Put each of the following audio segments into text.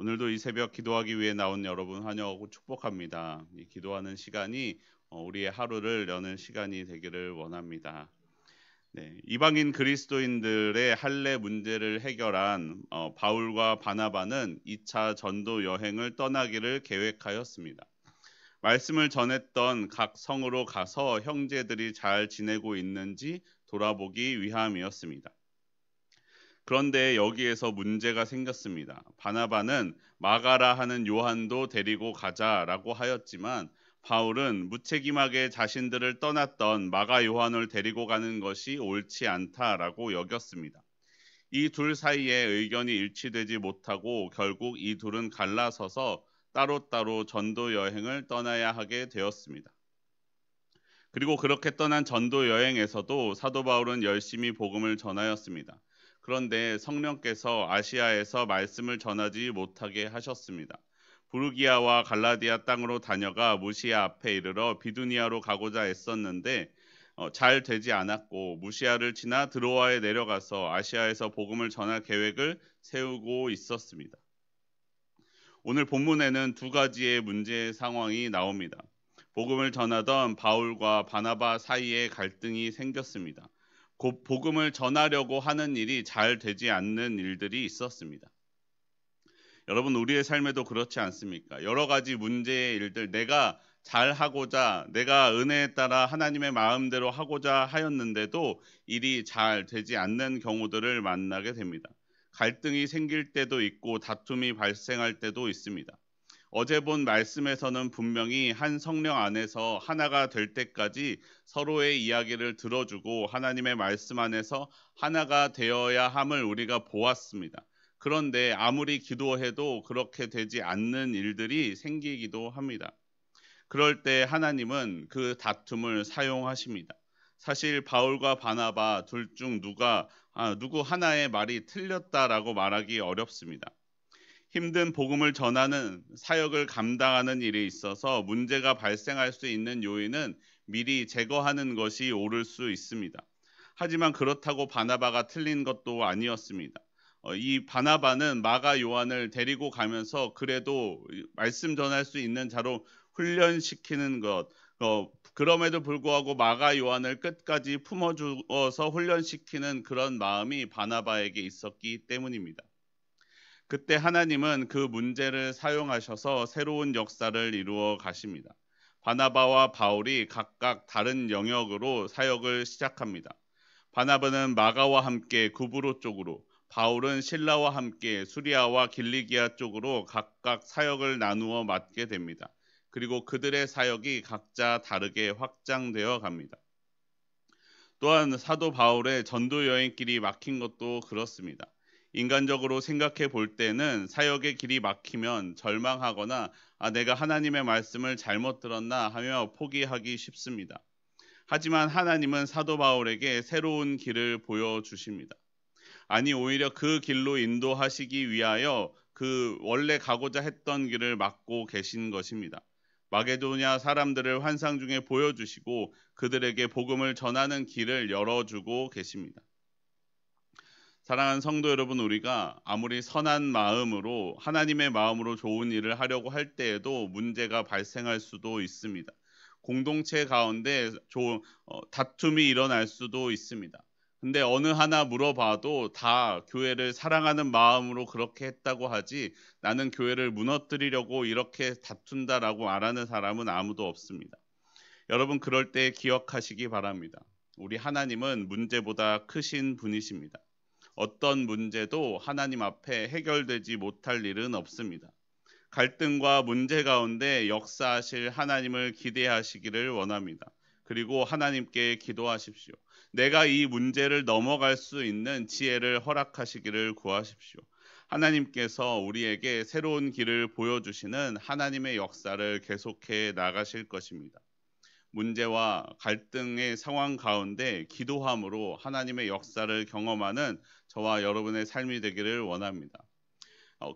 오늘도 이 새벽 기도하기 위해 나온 여러분 환영하고 축복합니다. 이 기도하는 시간이 우리의 하루를 여는 시간이 되기를 원합니다. 네, 이방인 그리스도인들의 할례 문제를 해결한 바울과 바나바는 2차 전도 여행을 떠나기를 계획하였습니다. 말씀을 전했던 각 성으로 가서 형제들이 잘 지내고 있는지 돌아보기 위함이었습니다. 그런데 여기에서 문제가 생겼습니다. 바나바는 마가라 하는 요한도 데리고 가자라고 하였지만 바울은 무책임하게 자신들을 떠났던 마가 요한을 데리고 가는 것이 옳지 않다라고 여겼습니다. 이 둘 사이에 의견이 일치되지 못하고 결국 이 둘은 갈라서서 따로따로 전도 여행을 떠나야 하게 되었습니다. 그리고 그렇게 떠난 전도 여행에서도 사도 바울은 열심히 복음을 전하였습니다. 그런데 성령께서 아시아에서 말씀을 전하지 못하게 하셨습니다. 부르기아와 갈라디아 땅으로 다녀가 무시아 앞에 이르러 비두니아로 가고자 애썼는데 잘 되지 않았고 무시아를 지나 드로아에 내려가서 아시아에서 복음을 전할 계획을 세우고 있었습니다. 오늘 본문에는 두 가지의 문제 상황이 나옵니다. 복음을 전하던 바울과 바나바 사이에 갈등이 생겼습니다. 곧 복음을 전하려고 하는 일이 잘 되지 않는 일들이 있었습니다. 여러분, 우리의 삶에도 그렇지 않습니까? 여러 가지 문제의 일들, 내가 잘하고자, 내가 은혜에 따라 하나님의 마음대로 하고자 하였는데도 일이 잘 되지 않는 경우들을 만나게 됩니다. 갈등이 생길 때도 있고 다툼이 발생할 때도 있습니다. 어제 본 말씀에서는 분명히 한 성령 안에서 하나가 될 때까지 서로의 이야기를 들어주고 하나님의 말씀 안에서 하나가 되어야 함을 우리가 보았습니다. 그런데 아무리 기도해도 그렇게 되지 않는 일들이 생기기도 합니다. 그럴 때 하나님은 그 다툼을 사용하십니다. 사실 바울과 바나바 둘 중 누구 하나의 말이 틀렸다라고 말하기 어렵습니다. 힘든 복음을 전하는 사역을 감당하는 일에 있어서 문제가 발생할 수 있는 요인은 미리 제거하는 것이 옳을 수 있습니다. 하지만 그렇다고 바나바가 틀린 것도 아니었습니다. 이 바나바는 마가 요한을 데리고 가면서 그래도 말씀 전할 수 있는 자로 훈련시키는 것, 그럼에도 불구하고 마가 요한을 끝까지 품어주어서 훈련시키는 그런 마음이 바나바에게 있었기 때문입니다. 그때 하나님은 그 문제를 사용하셔서 새로운 역사를 이루어 가십니다. 바나바와 바울이 각각 다른 영역으로 사역을 시작합니다. 바나바는 마가와 함께 구브로 쪽으로, 바울은 실라와 함께 수리아와 길리기아 쪽으로 각각 사역을 나누어 맡게 됩니다. 그리고 그들의 사역이 각자 다르게 확장되어 갑니다. 또한 사도 바울의 전도 여행길이 막힌 것도 그렇습니다. 인간적으로 생각해 볼 때는 사역의 길이 막히면 절망하거나 내가 하나님의 말씀을 잘못 들었나 하며 포기하기 쉽습니다. 하지만 하나님은 사도 바울에게 새로운 길을 보여주십니다. 아니, 오히려 그 길로 인도하시기 위하여 그 원래 가고자 했던 길을 막고 계신 것입니다. 마게도냐 사람들을 환상 중에 보여주시고 그들에게 복음을 전하는 길을 열어주고 계십니다. 사랑하는 성도 여러분, 우리가 아무리 선한 마음으로 하나님의 마음으로 좋은 일을 하려고 할 때에도 문제가 발생할 수도 있습니다. 공동체 가운데 다툼이 일어날 수도 있습니다. 근데 어느 하나 물어봐도 다 교회를 사랑하는 마음으로 그렇게 했다고 하지 나는 교회를 무너뜨리려고 이렇게 다툰다라고 말하는 사람은 아무도 없습니다. 여러분, 그럴 때 기억하시기 바랍니다. 우리 하나님은 문제보다 크신 분이십니다. 어떤 문제도 하나님 앞에 해결되지 못할 일은 없습니다. 갈등과 문제 가운데 역사하실 하나님을 기대하시기를 원합니다. 그리고 하나님께 기도하십시오. 내가 이 문제를 넘어갈 수 있는 지혜를 허락하시기를 구하십시오. 하나님께서 우리에게 새로운 길을 보여주시는 하나님의 역사를 계속해 나가실 것입니다. 문제와 갈등의 상황 가운데 기도함으로 하나님의 역사를 경험하는 저와 여러분의 삶이 되기를 원합니다.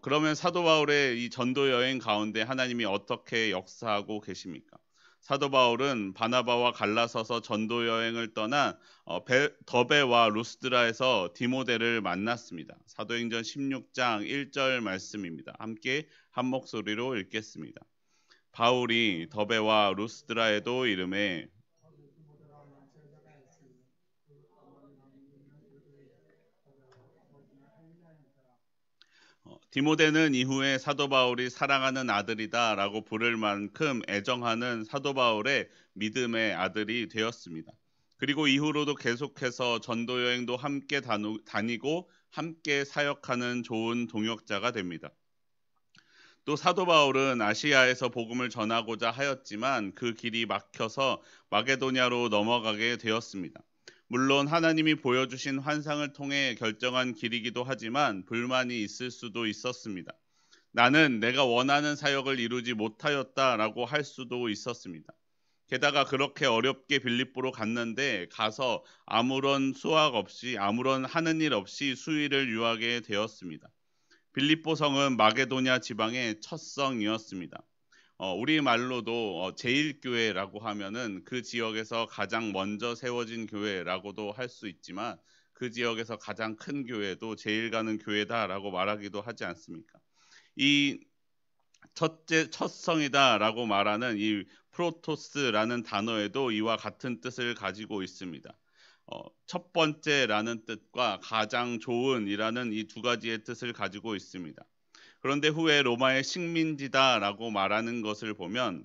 그러면 사도 바울의 이 전도 여행 가운데 하나님이 어떻게 역사하고 계십니까? 사도 바울은 바나바와 갈라서서 전도 여행을 떠나 더베와 루스드라에서 디모데를 만났습니다. 사도행전 16장 1절 말씀입니다. 함께 한 목소리로 읽겠습니다. 바울이 더베와 루스드라에도 이르매 디모데는 이후에 사도 바울이 사랑하는 아들이다라고 부를 만큼 애정하는 사도 바울의 믿음의 아들이 되었습니다. 그리고 이후로도 계속해서 전도 여행도 함께 다니고 함께 사역하는 좋은 동역자가 됩니다. 또 사도 바울은 아시아에서 복음을 전하고자 하였지만 그 길이 막혀서 마게도냐로 넘어가게 되었습니다. 물론 하나님이 보여주신 환상을 통해 결정한 길이기도 하지만 불만이 있을 수도 있었습니다. 나는 내가 원하는 사역을 이루지 못하였다라고 할 수도 있었습니다. 게다가 그렇게 어렵게 빌립보로 갔는데 가서 아무런 수확 없이 아무런 하는 일 없이 수일을 유하게 되었습니다. 빌립보 성은 마게도냐 지방의 첫 성이었습니다. 우리 말로도 제1교회라고 하면은 그 지역에서 가장 먼저 세워진 교회라고도 할 수 있지만 그 지역에서 가장 큰 교회도 제일 가는 교회다라고 말하기도 하지 않습니까? 이 첫 성이다라고 말하는 이 프로토스라는 단어에도 이와 같은 뜻을 가지고 있습니다. 첫 번째라는 뜻과 가장 좋은이라는 이 두 가지의 뜻을 가지고 있습니다. 그런데 후에 로마의 식민지다라고 말하는 것을 보면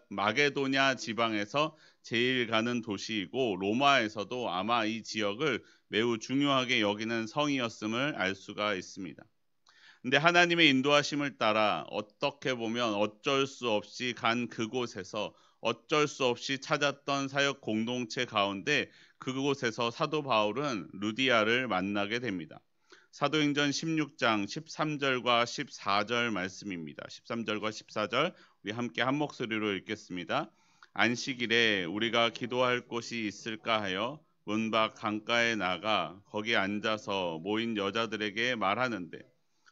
마게도냐 지방에서 제일 가는 도시이고 로마에서도 아마 이 지역을 매우 중요하게 여기는 성이었음을 알 수가 있습니다. 근데 하나님의 인도하심을 따라 어떻게 보면 어쩔 수 없이 간 그곳에서 어쩔 수 없이 찾았던 사역 공동체 가운데 그곳에서 사도 바울은 루디아를 만나게 됩니다. 사도행전 16장 13절과 14절 말씀입니다. 13절과 14절 우리 함께 한 목소리로 읽겠습니다. 안식일에 우리가 기도할 곳이 있을까 하여 문 밖 강가에 나가 거기 앉아서 모인 여자들에게 말하는데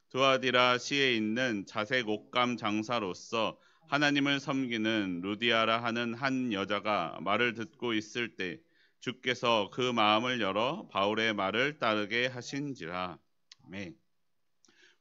두아디라 시에 있는 자색 옷감 장사로서 하나님을 섬기는 루디아라 하는 한 여자가 말을 듣고 있을 때 주께서 그 마음을 열어 바울의 말을 따르게 하신지라. 아멘.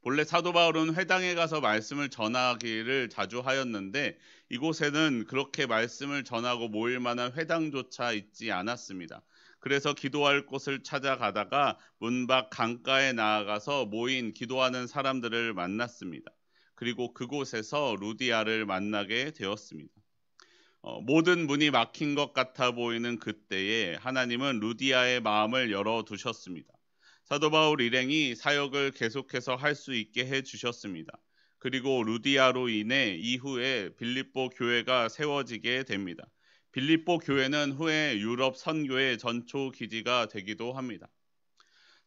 본래 사도 바울은 회당에 가서 말씀을 전하기를 자주 하였는데 이곳에는 그렇게 말씀을 전하고 모일 만한 회당조차 있지 않았습니다. 그래서 기도할 곳을 찾아가다가 문 밖 강가에 나아가서 모인 기도하는 사람들을 만났습니다. 그리고 그곳에서 루디아를 만나게 되었습니다. 모든 문이 막힌 것 같아 보이는 그때에 하나님은 루디아의 마음을 열어두셨습니다. 사도 바울 일행이 사역을 계속해서 할 수 있게 해주셨습니다. 그리고 루디아로 인해 이후에 빌립보 교회가 세워지게 됩니다. 빌립보 교회는 후에 유럽 선교의 전초 기지가 되기도 합니다.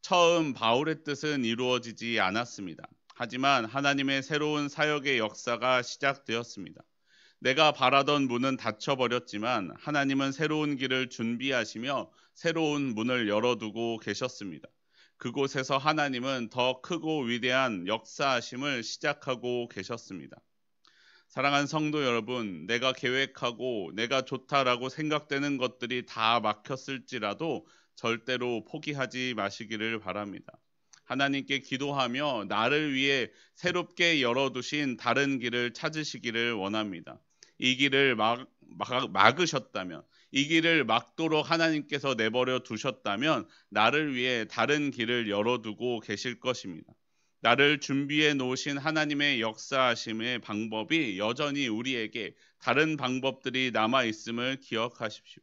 처음 바울의 뜻은 이루어지지 않았습니다. 하지만 하나님의 새로운 사역의 역사가 시작되었습니다. 내가 바라던 문은 닫혀버렸지만 하나님은 새로운 길을 준비하시며 새로운 문을 열어두고 계셨습니다. 그곳에서 하나님은 더 크고 위대한 역사하심을 시작하고 계셨습니다. 사랑하는 성도 여러분, 내가 계획하고 내가 좋다라고 생각되는 것들이 다 막혔을지라도 절대로 포기하지 마시기를 바랍니다. 하나님께 기도하며 나를 위해 새롭게 열어두신 다른 길을 찾으시기를 원합니다. 이 길을 막으셨다면, 이 길을 막도록 하나님께서 내버려 두셨다면 나를 위해 다른 길을 열어두고 계실 것입니다. 나를 준비해 놓으신 하나님의 역사하심의 방법이 여전히 우리에게 다른 방법들이 남아 있음을 기억하십시오.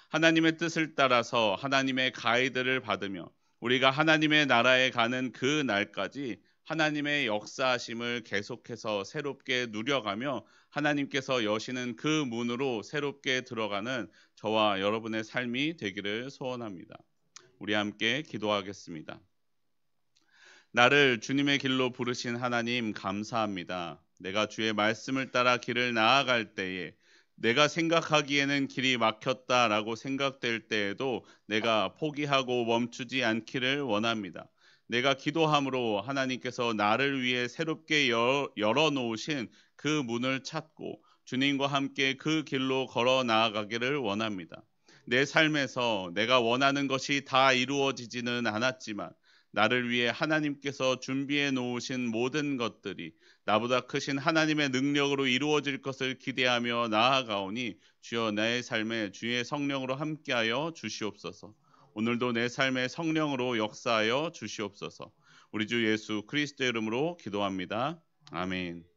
하나님의 뜻을 따라서 하나님의 가이드를 받으며 우리가 하나님의 나라에 가는 그 날까지 하나님의 역사하심을 계속해서 새롭게 누려가며 하나님께서 여시는 그 문으로 새롭게 들어가는 저와 여러분의 삶이 되기를 소원합니다. 우리 함께 기도하겠습니다. 나를 주님의 길로 부르신 하나님 감사합니다. 내가 주의 말씀을 따라 길을 나아갈 때에 내가 생각하기에는 길이 막혔다라고 생각될 때에도 내가 포기하고 멈추지 않기를 원합니다. 내가 기도함으로 하나님께서 나를 위해 새롭게 열어놓으신 그 문을 찾고 주님과 함께 그 길로 걸어 나아가기를 원합니다. 내 삶에서 내가 원하는 것이 다 이루어지지는 않았지만 나를 위해 하나님께서 준비해 놓으신 모든 것들이 나보다 크신 하나님의 능력으로 이루어질 것을 기대하며 나아가오니 주여 나의 삶에 주의 성령으로 함께하여 주시옵소서. 오늘도 내 삶에 성령으로 역사하여 주시옵소서. 우리 주 예수 그리스도의 이름으로 기도합니다. 아멘.